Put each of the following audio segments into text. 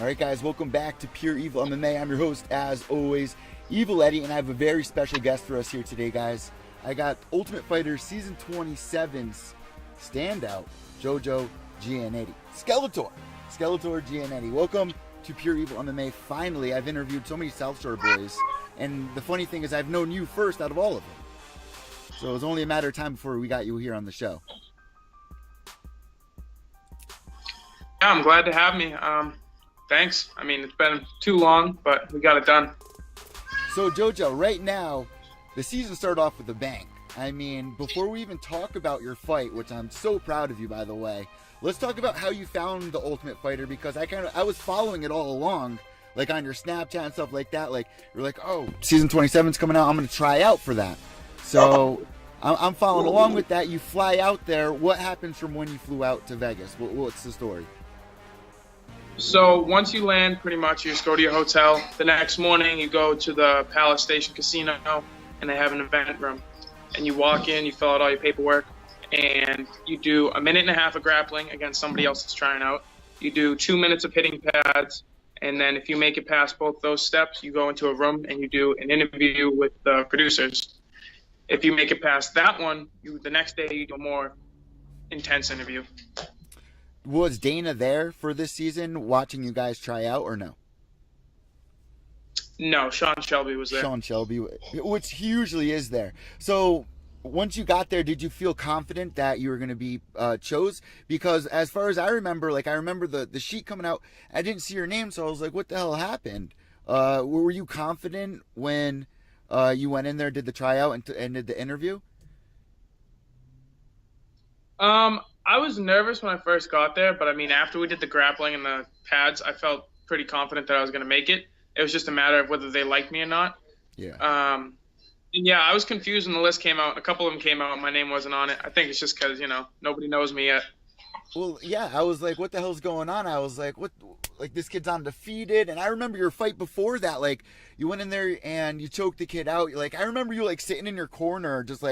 All right, guys, welcome back to Pure EVil MMA. I'm your host, as always, Evil Eddie, and I have a very special guest for us here today, guys. I got Ultimate Fighter Season 27's Standout, Jojo Giannetti. Skellator Giannetti. Welcome to Pure EVil MMA. Finally, I've interviewed so many South Shore boys, and the funny thing is I've known you first out of all of them. So it was only a matter of time before we got you here on the show. Yeah, I'm glad to have me. Thanks. I mean, it's been too long, but we got it done. So, Jojo, right now, the season started off with a bang. I mean, before we even talk about your fight, which I'm so proud of you, by the way, let's talk about how you found the Ultimate Fighter, because I was following it all along, like on your Snapchat and stuff like that. Like, you're like, oh, season 27's coming out. I'm going to try out for that. So I'm following along with that. You fly out there. What happens from when you flew out to Vegas? What's the story? So once you land, pretty much you just go to your hotel. The next morning you go to the Palace Station Casino, and they have an event room. And you walk in, you fill out all your paperwork, and you do a minute and a half of grappling against somebody else that's trying out. You do 2 minutes of hitting pads, and then if you make it past both those steps, you go into a room and you do an interview with the producers. If you make it past that one, the next day you do a more intense interview. Was Dana there for this season watching you guys try out, or no? No, Sean Shelby was there. Sean Shelby, which he usually is there. So once you got there, did you feel confident that you were going to be chose? Because as far as I remember, I remember the sheet coming out. I didn't see your name, so I was like, what the hell happened? Were you confident when you went in there, did the tryout, and did the interview? I was nervous when I first got there, but I mean, after we did the grappling and the pads, I felt pretty confident that I was going to make it. It was just a matter of whether they liked me or not. Yeah. And yeah, I was confused when the list came out. A couple of them came out and my name wasn't on it. I think it's just because, nobody knows me yet. Well, yeah, I was like, what the hell's going on? I was like, what? Like, this kid's undefeated. And I remember your fight before that. Like, you went in there and you choked the kid out. Like, I remember you, sitting in your corner, just,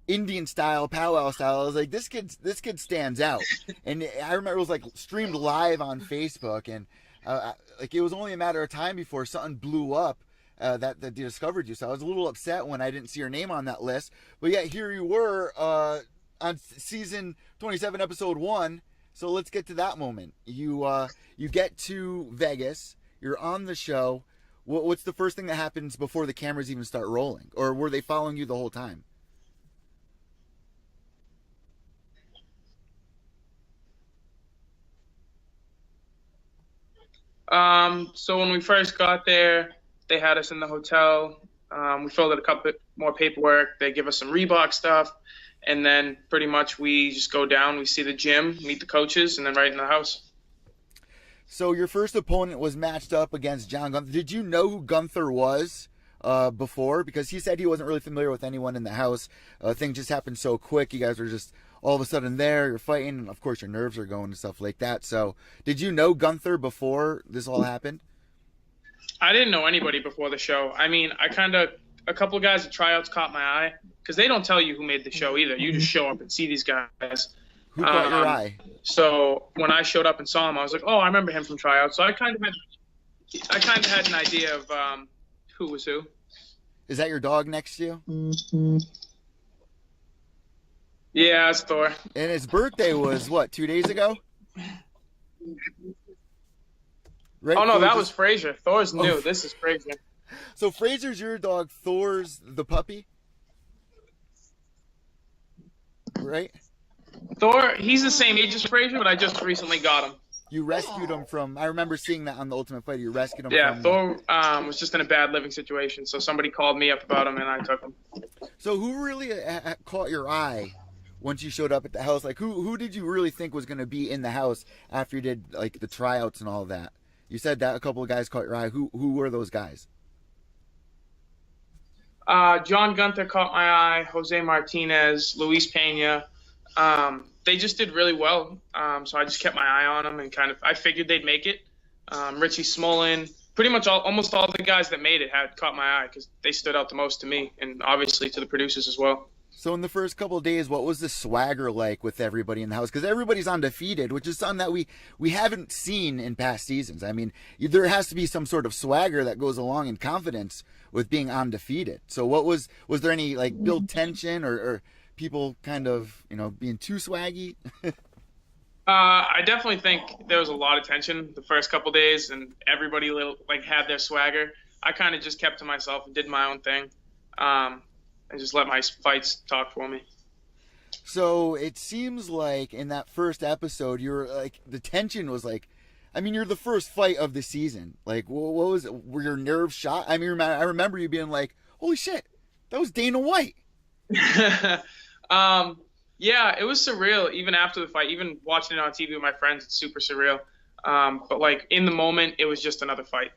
Indian style, powwow style. I was like, this kid stands out. And I remember it was streamed live on Facebook, and it was only a matter of time before something blew up that they discovered you. So I was a little upset when I didn't see your name on that list. But yeah, here you were on season 27, episode 1. So let's get to that moment. You get to Vegas. You're on the show. What's the first thing that happens before the cameras even start rolling, or were they following you the whole time? So when we first got there, they had us in the hotel. We filled out a couple more paperwork. They give us some Reebok stuff. And then pretty much we just go down, we see the gym, meet the coaches, and then right in the house. So your first opponent was matched up against John Gunther. Did you know who Gunther was before? Because he said he wasn't really familiar with anyone in the house. Things just happened so quick. You guys were just all of a sudden there, you're fighting, and of course your nerves are going and stuff like that. So did you know Gunther before this all happened? I didn't know anybody before the show. I mean, a couple of guys at tryouts caught my eye, because they don't tell you who made the show either. You just show up and see these guys. Who caught your eye? So when I showed up and saw him, I was like, oh, I remember him from tryouts. So I kind of had an idea of who was who. Is that your dog next to you? Yeah, it's Thor. And his birthday was, what, 2 days ago? Right? Oh, no, that was Fraser. Thor's new. This is Fraser. So Fraser's your dog, Thor's the puppy? Right? Thor, he's the same age as Fraser, but I just recently got him. You rescued him from, I remember seeing that on the Ultimate Fighter, you rescued him from... Yeah, Thor was just in a bad living situation, so somebody called me up about him, and I took him. So who really caught your eye once you showed up at the house? Who did you really think was going to be in the house after you did, the tryouts and all that? You said that a couple of guys caught your eye. Who were those guys? John Gunther caught my eye, Jose Martinez, Luis Pena. They just did really well, so I just kept my eye on them, and I figured they'd make it. Richie Smolin, pretty much almost all the guys that made it had caught my eye, because they stood out the most to me, and obviously to the producers as well. So in the first couple of days, what was the swagger like with everybody in the house? Because everybody's undefeated, which is something that we haven't seen in past seasons. I mean, there has to be some sort of swagger that goes along in confidence with being undefeated. So was there any like build tension or people kind of being too swaggy? I definitely think there was a lot of tension the first couple days, and everybody like had their swagger. I kind of just kept to myself and did my own thing, and just let my fights talk for me. So it seems like in that first episode, you were like the tension was like, I mean, you're the first fight of the season. Like, what was it? Were your nerves shot? I mean, I remember you being like, "Holy shit, that was Dana White." Yeah, it was surreal. Even after the fight, even watching it on TV with my friends, it's super surreal. But like in the moment, it was just another fight.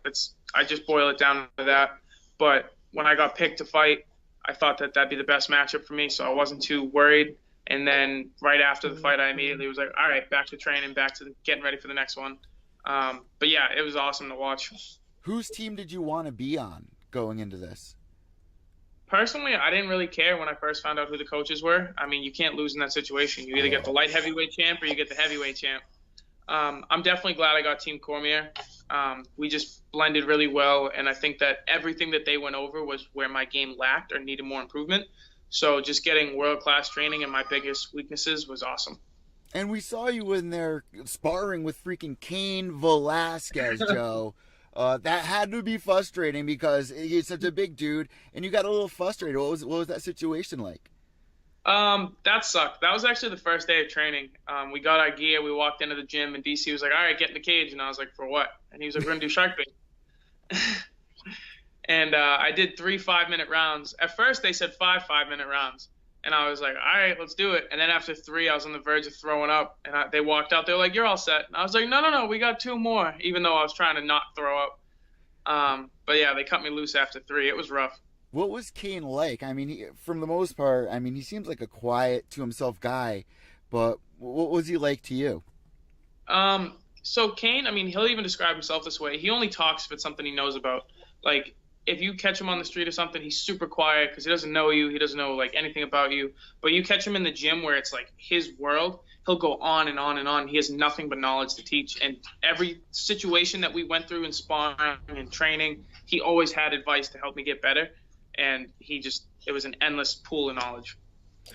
I just boil it down to that. But when I got picked to fight, I thought that that'd be the best matchup for me, so I wasn't too worried. And then right after the fight, I immediately was like, all right, back to training, back to getting ready for the next one. But yeah, it was awesome to watch. Whose team did you want to be on going into this? Personally, I didn't really care when I first found out who the coaches were. I mean, you can't lose in that situation. You either get the light heavyweight champ or you get the heavyweight champ. I'm definitely glad I got Team Cormier. We just blended really well, and I think that everything that they went over was where my game lacked or needed more improvement. So just getting world-class training and my biggest weaknesses was awesome. And we saw you in there sparring with freaking Cain Velasquez, Joe. That had to be frustrating because he's such a big dude, and you got a little frustrated. What was that situation like? That sucked. That was actually the first day of training. We got our gear, we walked into the gym, and DC was like, all right, get in the cage. And I was like, for what? And he was like, we're going to do shark bait. And I did 3 5-minute rounds. At first, they said 5 5-minute rounds. And I was like, all right, let's do it. And then after 3, I was on the verge of throwing up. And they walked out. They were like, you're all set. And I was like, no, we got 2 more, even though I was trying to not throw up. But yeah, they cut me loose after 3. It was rough. What was Cain like? I mean, from the most part, I mean, he seems like a quiet, to himself guy. But what was he like to you? So Cain, I mean, he'll even describe himself this way. He only talks if it's something he knows about. Like, if you catch him on the street or something, he's super quiet because he doesn't know you. He doesn't know, like, anything about you. But you catch him in the gym where it's, like, his world, he'll go on and on and on. He has nothing but knowledge to teach. And every situation that we went through in sparring and training, he always had advice to help me get better. And it was an endless pool of knowledge.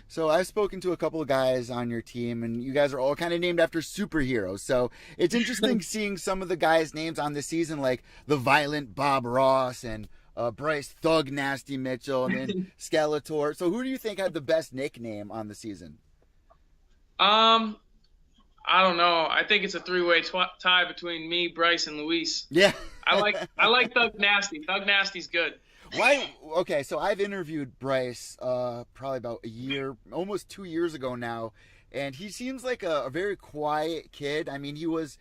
So I've spoken to a couple of guys on your team, and you guys are all kind of named after superheroes. So it's interesting seeing some of the guys' names on the season, like the Violent Bob Ross and Bryce Thug Nasty Mitchell, and then Skellator. So who do you think had the best nickname on the season? I don't know. I think it's a 3-way tie between me, Bryce, and Luis. Yeah. I like Thug Nasty. Thug Nasty's good. Why? Okay, so I've interviewed Bryce probably about a year, almost 2 years ago now, and he seems like a very quiet kid. I mean, he was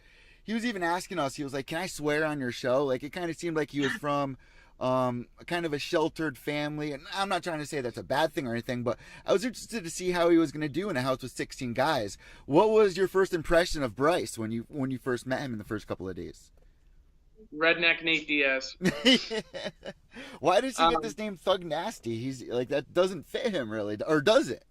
even asking us. He was like, "Can I swear on your show?" Like, it kind of seemed like he was from kind of a sheltered family, and I'm not trying to say that's a bad thing or anything, but I was interested to see how he was going to do in a house with 16 guys. What was your first impression of Bryce when you first met him in the first couple of days? Redneck Nate Diaz. Why does he get this name Thug Nasty? He's like, that doesn't fit him really, or does it?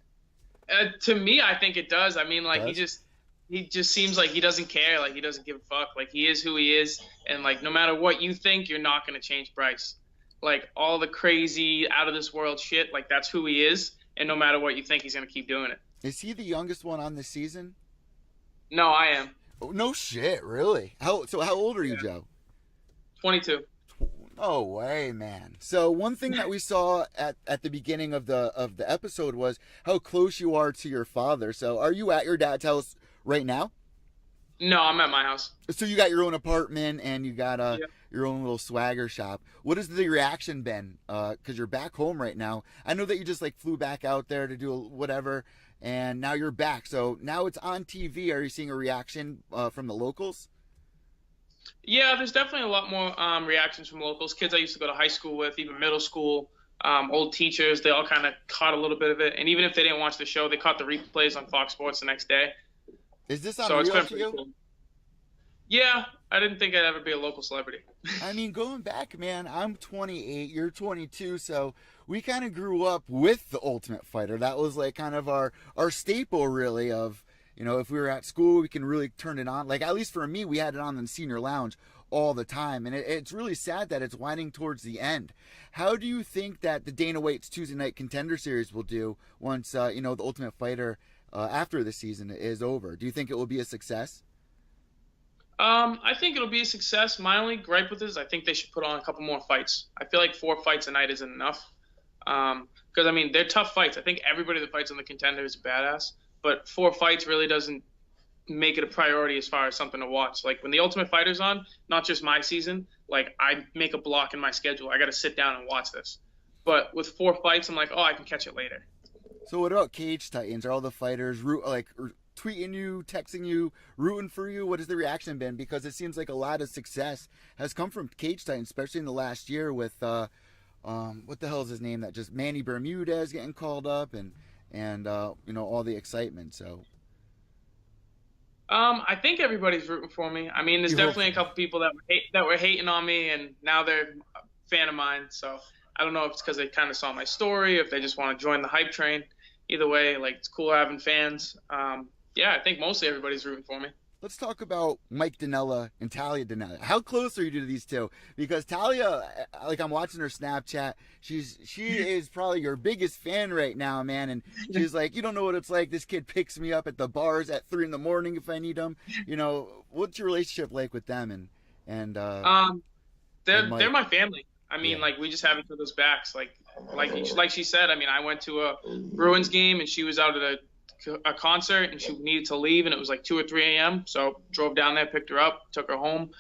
To me, I think it does. I mean, like, Does? he just seems like he doesn't care, like he doesn't give a fuck. Like, he is who he is, and like no matter what you think, you're not gonna change Bryce. Like, all the crazy out of this world shit, like that's who he is, and no matter what you think, he's gonna keep doing it. Is he the youngest one on this season? No, I am. Oh, no shit, really? How old are you, Joe? 22. No way, man. So one thing that we saw at the beginning of the episode was how close you are to your father. So are you at your dad's house right now? No, I'm at my house. So you got your own apartment and you got your own little swagger shop. What has the reaction been? Because you're back home right now. I know that you just like flew back out there to do whatever, and now you're back. So now it's on TV. Are you seeing a reaction from the locals? Yeah, there's definitely a lot more reactions from locals. Kids I used to go to high school with, even middle school, old teachers, they all kind of caught a little bit of it. And even if they didn't watch the show, they caught the replays on Fox Sports the next day. Is this So it's unreal been to pretty you? cool. Yeah, I didn't think I'd ever be a local celebrity. I mean, going back, man, I'm 28, you're 22, so we kind of grew up with the Ultimate Fighter. That was like kind of our staple, really, of, you know, if we were at school, we can really turn it on. Like, at least for me, we had it on in the senior lounge all the time. And it's really sad that it's winding towards the end. How do you think that the Dana White's Tuesday Night Contender Series will do once, you know, the Ultimate Fighter, after the season is over? Do you think it will be a success? I think it'll be a success. My only gripe with it is I think they should put on a couple more fights. I feel like 4 fights a night isn't enough. Because, I mean, they're tough fights. I think everybody that fights on the Contender is a badass. But 4 fights really doesn't make it a priority as far as something to watch. Like, when the Ultimate Fighter's on, not just my season, like, I make a block in my schedule. I got to sit down and watch this. But with 4 fights, I'm like, oh, I can catch it later. So what about Cage Titans? Are all the fighters tweeting you, texting you, rooting for you? What has the reaction been? Because it seems like a lot of success has come from Cage Titans, especially in the last year with what the hell is his name? That just Manny Bermudez getting called up and you know, all the excitement. So I think everybody's rooting for me. I mean, there's definitely a couple people that were hating on me, and now they're a fan of mine. So I don't know if it's because they kind of saw my story, if they just want to join the hype train. Either way, like, it's cool having fans. Yeah, I think mostly everybody's rooting for me. let's talk about Mike Dinella and Talia Dinella. How close are you to these two? Because Talia, like, I'm watching her Snapchat. She is probably your biggest fan right now, man. And she's like, you don't know what it's like. This kid picks me up at the bars at 3 a.m. if I need him. You know, what's your relationship like with them? They're my family. I mean, like, we just have each other's backs. Like she said, I mean, I went to a Bruins game and she was out at a concert and she needed to leave and it was like 2 or 3 a.m. So drove down there, picked her up, took her home.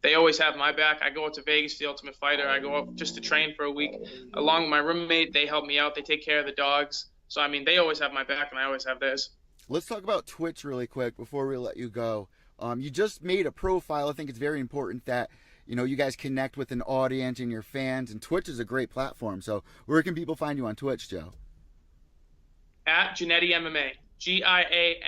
They always have my back. I go out to Vegas for the Ultimate Fighter. I go up just to train for a week. Along with my roommate, they help me out. They take care of the dogs. So, I mean, they always have my back and I always have theirs. Let's talk about Twitch really quick before we let you go. You just made a profile. I think it's very important that, you know, you guys connect with an audience and your fans, and Twitch is a great platform. So where can people find you on Twitch, Joe? At Giannetti MMA. Giannetti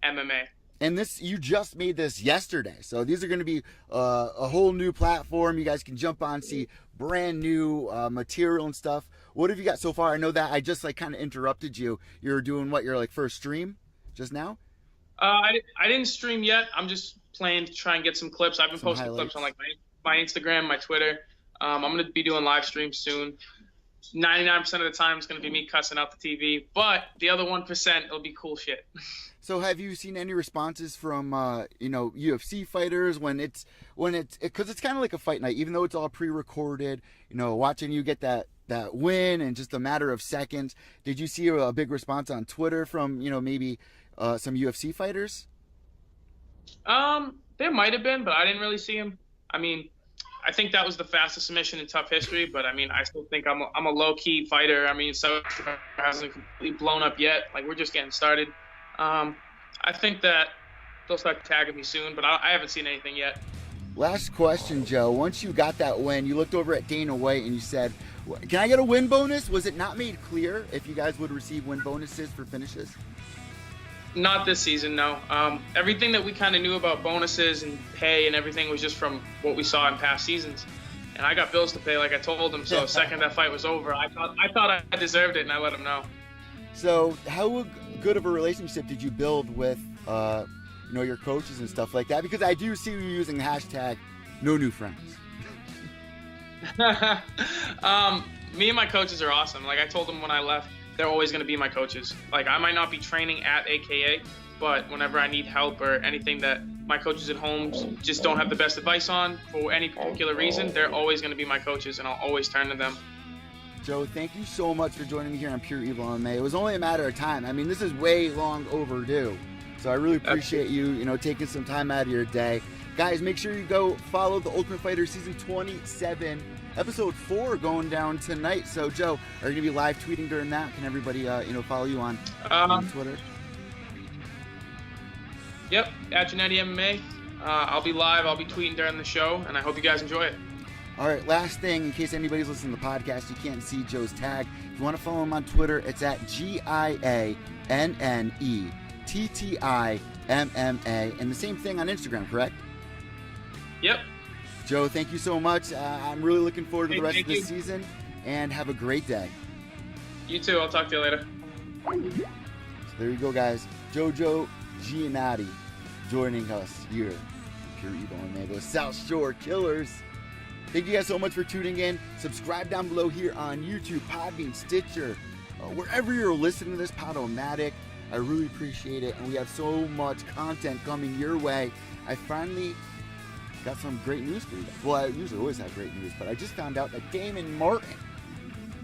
MMA. And this, you just made this yesterday. So these are going to be a whole new platform. You guys can jump on, see brand new material and stuff. What have you got so far? I know that I just kind of interrupted you. You're doing what, your first stream just now? I didn't stream yet. I'm just planning to try and get some clips. I've been posting clips on my Instagram, my Twitter. I'm going to be doing live streams soon. 99% of the time it's going to be me cussing out the TV, but the other 1% it'll be cool shit. So have you seen any responses from UFC fighters when it's because it's kind of like a fight night, even though it's all pre-recorded, watching you get that win in just a matter of seconds? Did you see a big response on Twitter from maybe some UFC fighters? There might have been, but I didn't really see him. I mean, I think that was the fastest submission in TUF history, but I mean, I still think I'm a low-key fighter. I mean, so hasn't completely blown up yet. Like, we're just getting started. I think that they'll start tagging me soon, but I haven't seen anything yet. Last question, Joe. Once you got that win, you looked over at Dana White and you said, can I get a win bonus? Was it not made clear if you guys would receive win bonuses for finishes? Not this season, no. Everything that we kind of knew about bonuses and pay and everything was just from what we saw in past seasons. And I got bills to pay, like I told him. So the second that fight was over, I thought I deserved it, and I let him know. So how good of a relationship did you build with, your coaches and stuff like that? Because I do see you using the hashtag #NoNewFriends. Me and my coaches are awesome. Like I told them when I left, they're always going to be my coaches. Like, I might not be training at AKA, but whenever I need help or anything that my coaches at home just don't have the best advice on for any particular reason, they're always going to be my coaches, and I'll always turn to them. Joe, thank you so much for joining me here on Pure EVil MMA. It was only a matter of time. I mean, this is way long overdue. So I really appreciate you, taking some time out of your day. Guys, make sure you go follow the Ultimate Fighter Season 27, Episode 4 going down tonight. So, Joe, are you going to be live tweeting during that? Can everybody, follow you on Twitter? Yep, at Giannetti MMA. I'll be live. I'll be tweeting during the show, and I hope you guys enjoy it. All right, last thing, in case anybody's listening to the podcast, you can't see Joe's tag. If you want to follow him on Twitter, it's at GIANNETTIMMA. And the same thing on Instagram, correct? Yep. Joe, thank you so much. I'm really looking forward to the rest of this you. season, and have a great day. You too. I'll talk to you later. So there you go, guys. Jojo Giannetti joining us here. Pure EVil MMA, those South Shore Killers. Thank you guys so much for tuning in. Subscribe down below here on YouTube, Podbean, Stitcher, wherever you're listening to this, Podomatic. I really appreciate it, and we have so much content coming your way. I finally got some great news for you guys. Well, I usually always have great news, but I just found out that Damon Martin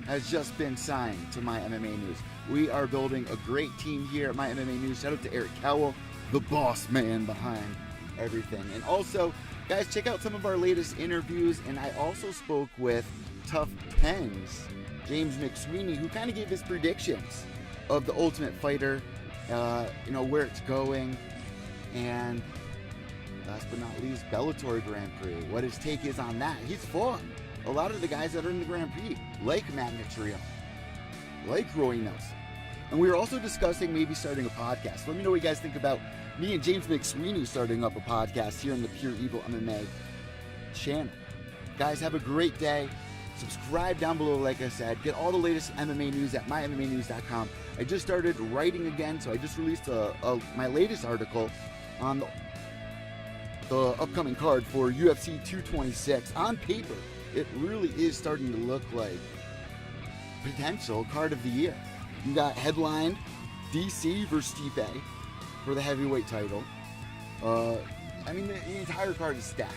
has just been signed to My MMA News. We are building a great team here at My MMA News. Shout out to Eric Cowell, the boss man behind everything. And also, guys, check out some of our latest interviews. And I also spoke with TUF10's James McSweeney, who kind of gave his predictions of the Ultimate Fighter, where it's going, and last but not least, Bellator Grand Prix, what his take is on that. He's fought a lot of the guys that are in the Grand Prix, like Matt Mitrione, like Roy Nelson. And we were also discussing maybe starting a podcast. Let me know what you guys think about me and James McSweeney starting up a podcast here on the Pure EVil MMA channel. Guys, have a great day. Subscribe down below, like I said. Get all the latest MMA news at mymmanews.com. I just started writing again, so I just released my latest article on the upcoming card for UFC 226. On paper, it really is starting to look like potential card of the year. You got headlined D.C. versus Stipe for the heavyweight title. The entire card is stacked.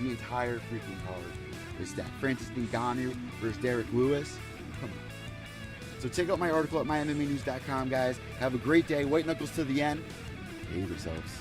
The entire freaking card is stacked. Francis Ngannou versus Derek Lewis. Come on. So check out my article at mymmanews.com, guys. Have a great day. White knuckles to the end. Behave yourselves.